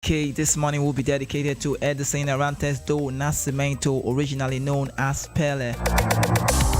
Okay, this morning will be dedicated to Edison Arantes do Nascimento, originally known as Pele,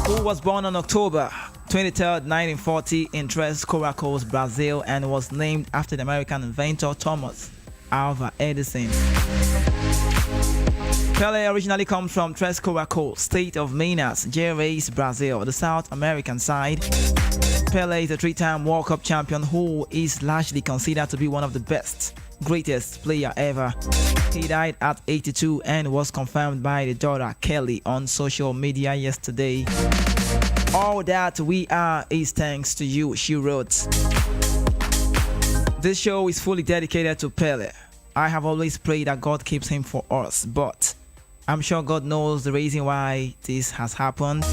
who was born on October 23rd, 1940 in Três Coracoes, Brazil, and was named after the American inventor Thomas Alva Edison. Pele originally comes from Três Coracoes, state of Minas Gerais, Brazil, the South American side. Pele is a three-time World Cup champion who is largely considered to be one of the greatest player ever. He died at 82 and was confirmed by the daughter Kelly on social media yesterday. All that we are is thanks to you, she wrote. This show is fully dedicated to Pele. I have always prayed that God keeps him for us, but I'm sure God knows the reason why this has happened.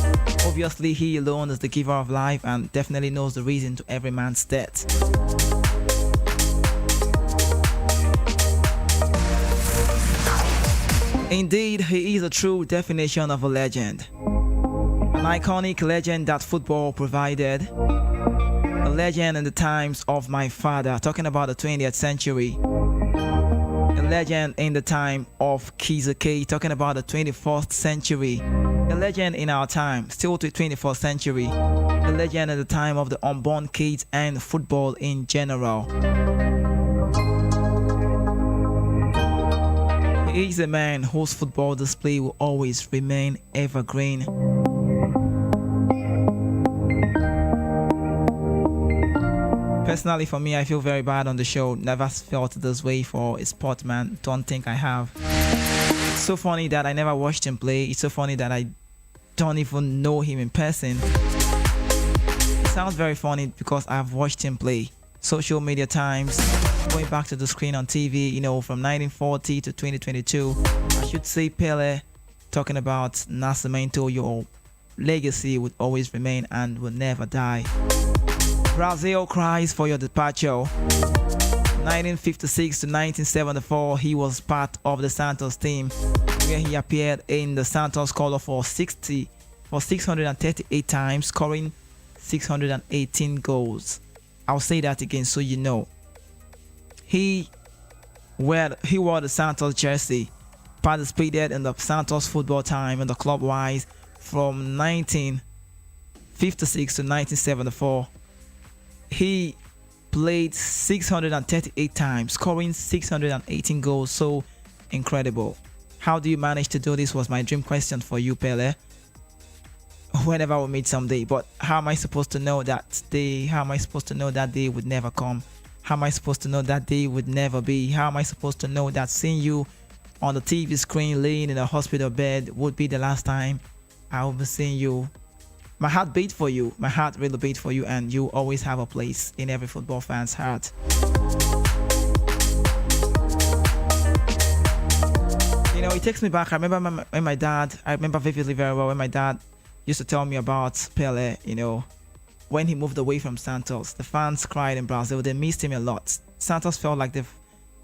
Obviously, he alone is the giver of life and definitely knows the reason to every man's death. Indeed, he is a true definition of a legend. An iconic legend that football provided. A legend in the times of my father, talking about the 20th century. A legend in the time of Kizake, talking about the 21st century. A legend in our time, still to the 21st century. A legend in the time of the unborn kids and football in general. He is a man whose football display will always remain evergreen. Personally, for me, I feel very bad on the show. Never felt this way for a sportsman. Don't think I have. It's so funny that I never watched him play. It's so funny that I don't even know him in person. It sounds very funny because I've watched him play. Social media times, going back to the screen on TV, from 1940 to 2022. I should say Pele, talking about Nascimento, your legacy would always remain and will never die. Brazil cries for your departure. 1956 to 1974, he was part of the Santos team, where he appeared in the Santos color for 638 times, scoring 618 goals. I'll say that again so you know. He wore the Santos jersey, participated in the Santos football time in the club wise from 1956 to 1974. He played 638 times, scoring 618 goals. So incredible. How do you manage to do this was my dream question for you, Pele. Whenever we meet someday, but how am I supposed to know that day? How am I supposed to know that day would never come? How am I supposed to know that day would never be? How am I supposed to know that seeing you on the TV screen laying in a hospital bed would be the last time I will be seeing you? My heart beat for you. My heart really beat for you, and you always have a place in every football fan's heart. It takes me back. I remember I remember vividly very well when my dad used to tell me about Pele, when he moved away from Santos. The fans cried in Brazil. They missed him a lot. Santos felt like they've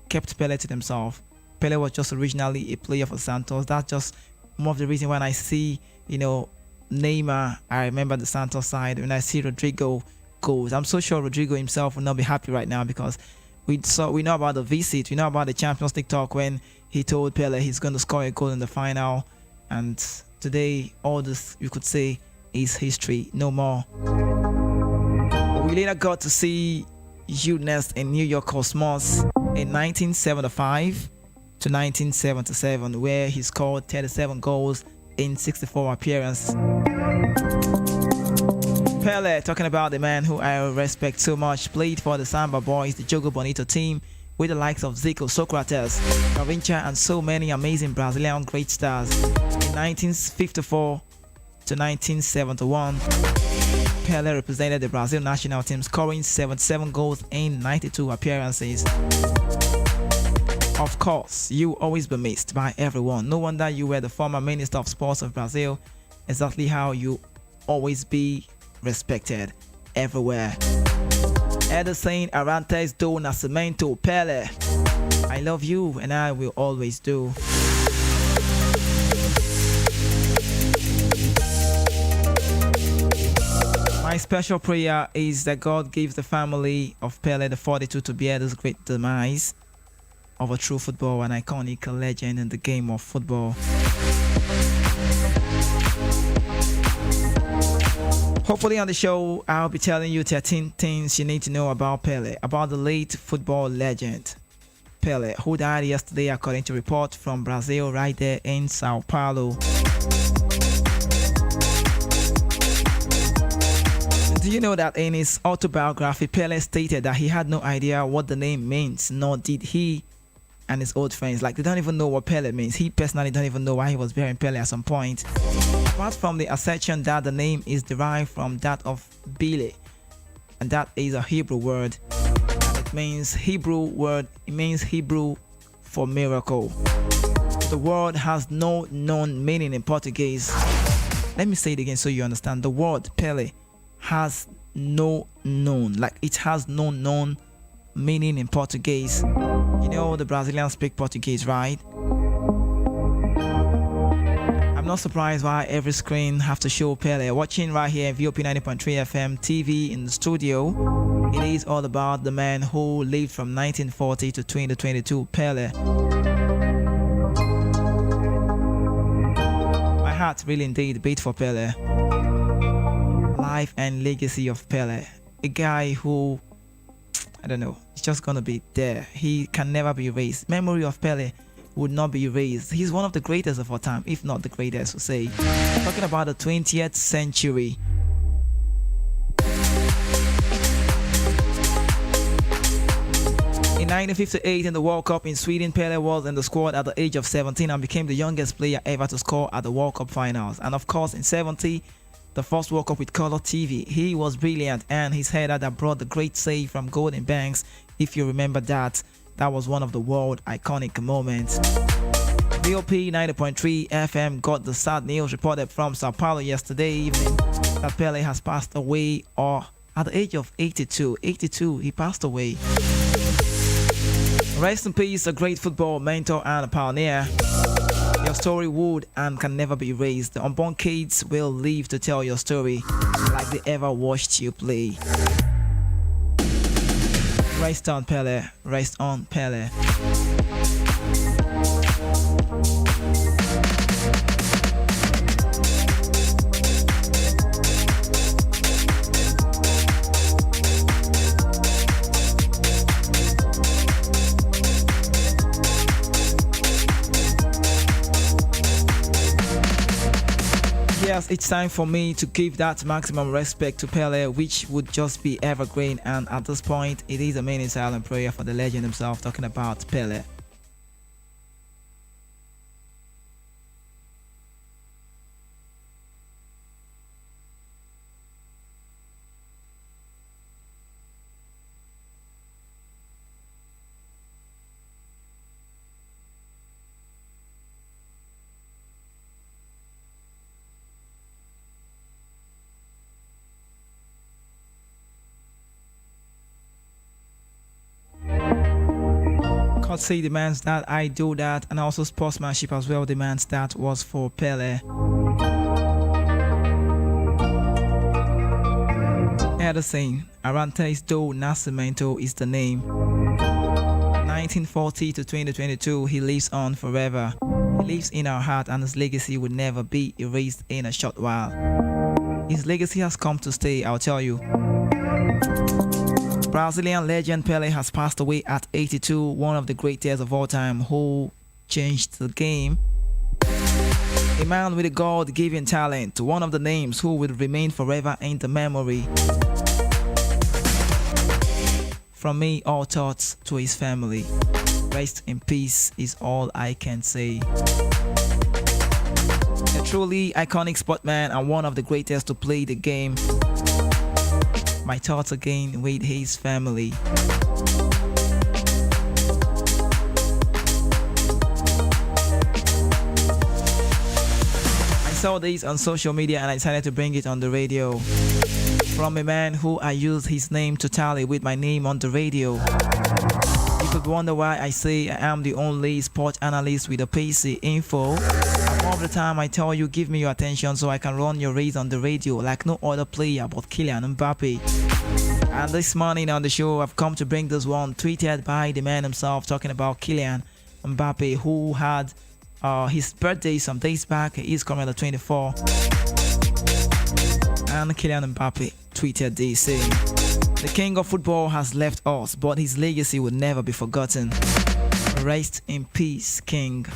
kept Pele to themselves. Pele was just originally a player for Santos. That's just more of the reason when I see, Neymar, I remember the Santos side. When I see Rodrigo goals, I'm so sure Rodrigo himself will not be happy right now because we know about the visit. We know about the Champions League talk when he told Pele he's going to score a goal in the final. And today, all this, you could say, is history. No more. We later got to see Eunice in New York Cosmos in 1975 to 1977, where he scored 37 goals in 64 appearances. Pele, talking about the man who I respect so much, played for the Samba Boys, the Jogo Bonito team, with the likes of Zico, Socrates, Gavincha, and so many amazing Brazilian great stars. In 1954 to 1971, Pele represented the Brazil national team, scoring 77 goals in 92 appearances. Of course, you will always be missed by everyone. No wonder you were the former Minister of Sports of Brazil. Exactly how you always be respected everywhere. Edison Arantes do Nascimento, Pele. I love you and I will always do. My special prayer is that God gives the family of Pele the fortitude to bear this great demise of a true football, an iconic legend in the game of football. Hopefully on the show, I'll be telling you 13 things you need to know about Pele, about the late football legend Pele, who died yesterday according to report from Brazil right there in Sao Paulo. Do you know that in his autobiography, Pele stated that he had no idea what the name means, nor did he and his old friends. Like, they don't even know what Pele means. He personally don't even know why he was bearing Pele at some point. Apart from the assertion that the name is derived from that of Pele, and that is a Hebrew word. It means Hebrew for miracle. The word has no known meaning in Portuguese. Let me say it again so you understand. The word Pele has no known, like it has no known meaning in Portuguese. You know the Brazilians speak Portuguese, right? I'm not surprised why every screen have to show Pele. Watching right here VOP 90.3 FM TV in the studio, it is all about the man who lived from 1940 to 2022, Pele. My heart really indeed beat for Pele. Life and legacy of Pele, a guy who, I don't know, it's just gonna be there. He can never be erased. Memory of Pele would not be erased. He's one of the greatest of our time, if not the greatest, to say. Talking about the 20th century. In 1958, in the World Cup in Sweden, Pele was in the squad at the age of 17 and became the youngest player ever to score at the World Cup finals. And of course, in 70, the first World Cup with color TV, he was brilliant, and his header that brought the great save from Golden Banks, if you remember that was one of the world iconic moments. VOP 90.3 FM got the sad news reported from Sao Paulo yesterday evening that Pele has passed away, or at the age of 82. 82, he passed away. Rest in peace, a great football mentor and a pioneer. Your story would and can never be erased. The unborn kids will live to tell your story like they ever watched you play. Rest on Pele. Rest on Pele. Yes, it's time for me to give that maximum respect to Pele, which would just be evergreen. And at this point, it is a minute silent prayer for the legend himself, talking about Pele. Courtesy demands that I do that, and also sportsmanship as well demands that was for Pele. Edison Arantes do Nascimento is the name. 1940 to 2022, he lives on forever. He lives in our heart, and his legacy will never be erased in a short while. His legacy has come to stay, I'll tell you. Brazilian legend Pele has passed away at 82, one of the greatest of all time who changed the game. A man with a God-given talent, one of the names who will remain forever in the memory. From me, all thoughts to his family. Rest in peace is all I can say. A truly iconic sportman and one of the greatest to play the game. My thoughts again with his family. I saw this on social media and I decided to bring it on the radio. From a man who I used his name to tally with my name on the radio. You could wonder why I say I am the only sport analyst with a PC info. All the time I tell you, give me your attention so I can run your race on the radio like no other player but Kylian Mbappe. And this morning on the show, I've come to bring this one tweeted by the man himself, talking about Kylian Mbappe, who had his birthday some days back. He's coming on the 24th. And Kylian Mbappe tweeted this, saying, "The king of football has left us, but his legacy will never be forgotten. Rest in peace, king."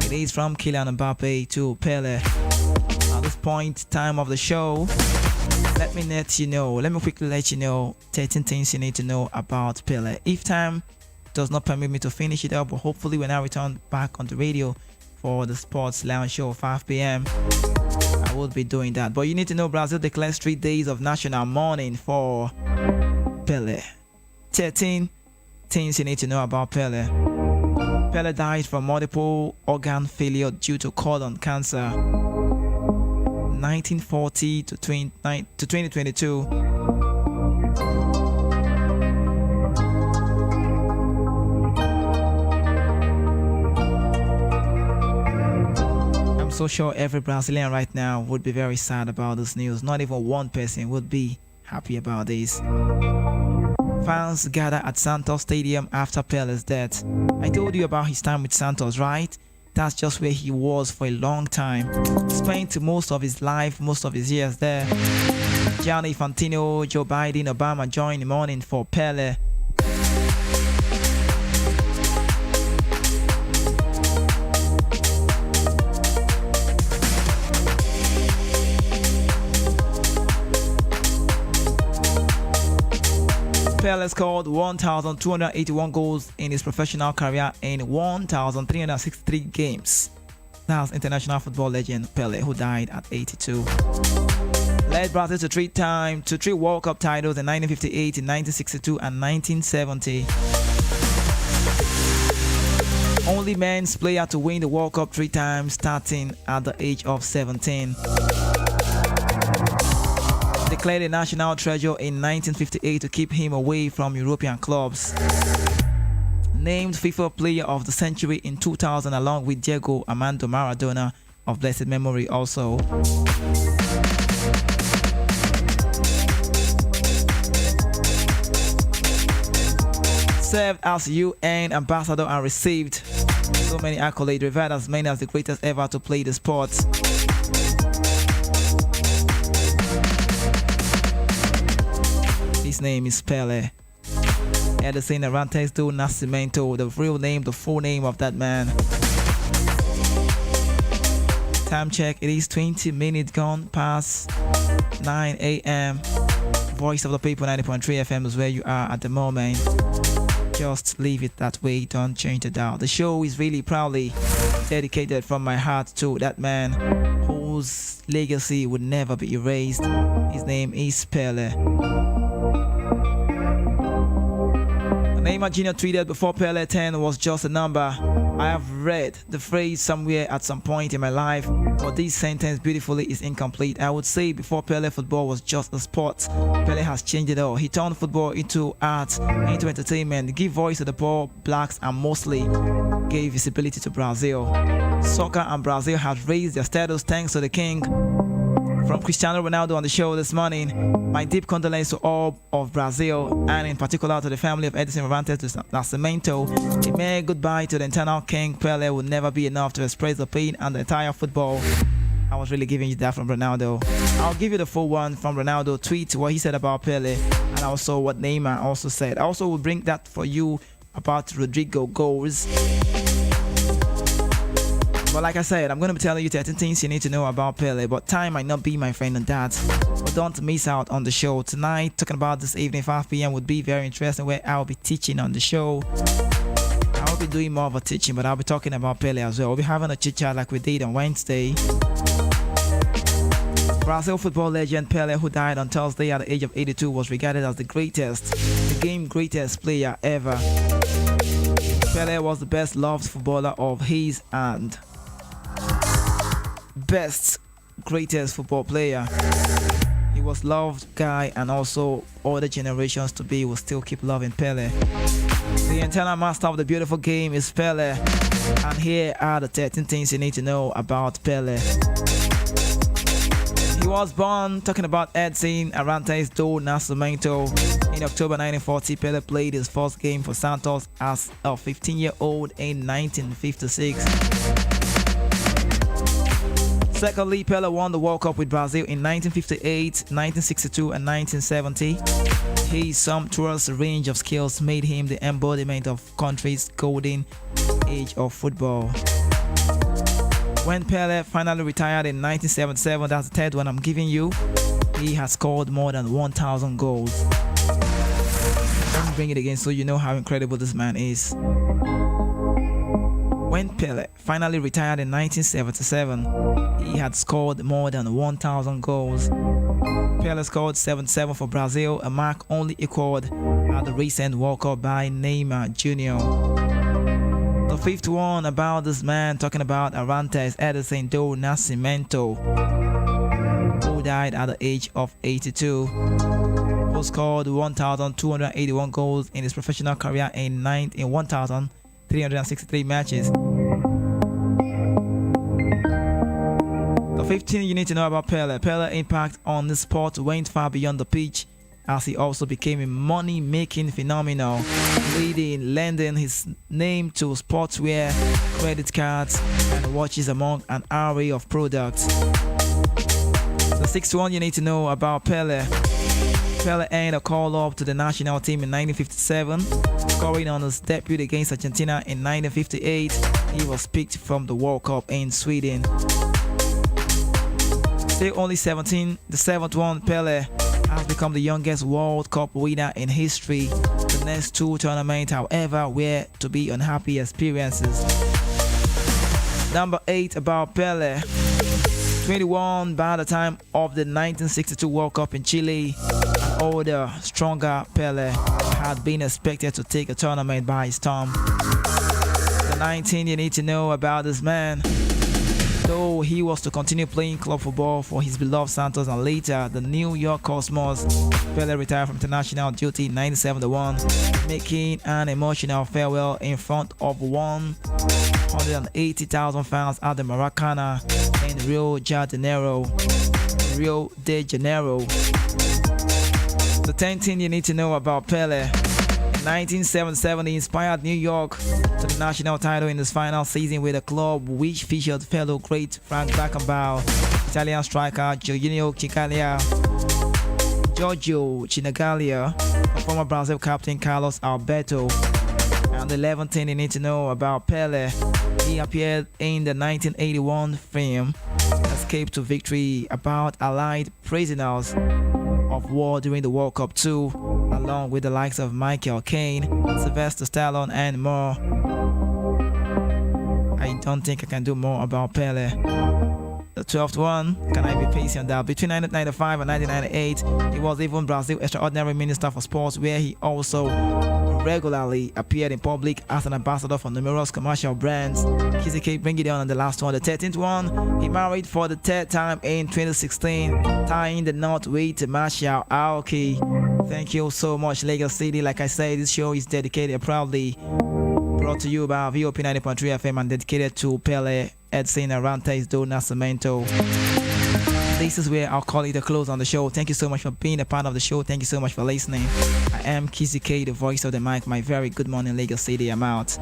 It is from Kylian Mbappe to Pele. At this point, time of the show, let me quickly let you know 13 things you need to know about Pele. If time does not permit me to finish it up, but hopefully when I return back on the radio for the Sports Lounge show 5 p.m., I will be doing that. But you need to know Brazil declares 3 days of national mourning for Pele. 13 things you need to know about Pele. Pele died from multiple organ failure due to colon cancer, 1940 to 2022. I'm so sure every Brazilian right now would be very sad about this news. Not even one person would be happy about this. Fans gather at Santos Stadium after Pele's death. I told you about his time with Santos, right? That's just where he was for a long time. Spent most of his life, most of his years there. Gianni Infantino, Joe Biden, Obama joined in mourning for Pele. Pele scored 1,281 goals in his professional career in 1,363 games. That's international football legend Pele, who died at 82. Led Brazil to three World Cup titles in 1958, in 1962, and 1970. Only men's player to win the World Cup 3 times, starting at the age of 17. Declared a national treasure in 1958 to keep him away from European clubs. Named FIFA Player of the Century in 2000 along with Diego Armando Maradona of blessed memory also. Served as UN ambassador and received so many accolades, revered as many as the greatest ever to play the sport. His name is Pele. Edison Arantes do Nascimento, the real name, the full name of that man. Time check, it is 20 minutes gone past 9 a.m. Voice of the People 90.3 FM is where you are at the moment. Just leave it that way, don't change the dial. The show is really proudly dedicated from my heart to that man whose legacy would never be erased. His name is Pele. Neymar Jr. tweeted, "Before Pele 10 was just a number." I have read the phrase somewhere at some point in my life, but this sentence beautifully is incomplete. I would say before Pele, football was just a sport. Pele has changed it all. He turned football into art, into entertainment, gave voice to the poor, blacks, and mostly gave visibility to Brazil. Soccer and Brazil have raised their status thanks to the king. From Cristiano Ronaldo on the show this morning, my deep condolences to all of Brazil, and in particular to the family of Edison Arantes do Nascimento. A mere goodbye to the eternal king Pele will never be enough to express the pain and the entire football. I was really giving you that from Ronaldo. I'll give you the full one from Ronaldo. Tweet what he said about Pele and also what Neymar also said. I also will bring that for you about Rodrigo goals. But like I said, I'm going to be telling you 13 things you need to know about Pele, but time might not be my friend on that. But don't miss out on the show. Tonight, talking about this evening, 5 p.m. would be very interesting, where I'll be teaching on the show. I'll be doing more of a teaching, but I'll be talking about Pele as well. We'll be having a chit-chat like we did on Wednesday. Brazil football legend Pele, who died on Thursday at the age of 82, was regarded as the game greatest player ever. Pele was the best loved footballer of his and best, greatest football player. He was loved guy, and also other generations to be will still keep loving Pele. The eternal master of the beautiful game is Pele, and here are the 13 things you need to know about Pele. He was born, talking about Edson Arantes do Nascimento. In October 1940, Pele played his first game for Santos as a 15-year-old in 1956. Secondly, Pele won the World Cup with Brazil in 1958, 1962, and 1970. His sumptuous range of skills made him the embodiment of country's golden age of football. When Pele finally retired in 1977, that's the third one I'm giving you, he has scored more than 1,000 goals. Let me bring it again so you know how incredible this man is. When Pele finally retired in 1977, he had scored more than 1,000 goals. Pele scored 77 for Brazil, a mark only equaled at the recent World Cup by Neymar Jr. The fifth one about this man, talking about Arantes Edson do Nascimento, who died at the age of 82, who scored 1,281 goals in his professional career in 1,363 matches. The 15 you need to know about Pele. Pele's impact on the sport went far beyond the pitch, as he also became a money-making phenomenon, lending his name to sportswear, credit cards, and watches among an array of products. The sixth one you need to know about Pele. Pele earned a call-up to the national team in 1957, scoring on his debut against Argentina in 1958. He was picked from the World Cup in Sweden. Still only 17, the seventh one, Pele has become the youngest World Cup winner in history. The next two tournaments, however, were to be unhappy experiences. Number 8 about Pele. 21 by the time of the 1962 World Cup in Chile, an older, stronger Pele had been expected to take a tournament by storm. The 19 you need to know about this man. Though he was to continue playing club football for his beloved Santos and later the New York Cosmos, Pele retired from international duty in 1971, making an emotional farewell in front of 180,000 fans at the Maracanã in Rio de Janeiro. The 10th thing you need to know about Pele. In 1977, he inspired New York to the national title in his final season with a club which featured fellow great Frank Beckenbauer, Italian striker Giorgio Chinaglia, and former Brazil captain Carlos Alberto. And the 11th thing you need to know about Pele, he appeared in the 1981 film Escape to Victory, about Allied prisoners of war during the World Cup II, along with the likes of Michael Caine, Sylvester Stallone, and more. I don't think I can do more about Pele. The 12th one, can I be patient on that? Between 1995 and 1998, he was even Brazil's extraordinary minister for sports, where he also regularly appeared in public as an ambassador for numerous commercial brands. Kizike, bring it on the last one. The 13th one, he married for the third time in 2016, tying the knot with Marshall Aoki. Thank you so much, Lagos City. Like I said, this show is dedicated, proudly brought to you by VOP 90.3 FM and dedicated to Pele Edson Arantes do Nascimento. This is where I'll call it a close on the show. Thank you so much for being a part of the show. Thank you so much for listening. I am Kizzy K, the voice of the mic. My very good morning, Lagos City. I'm out.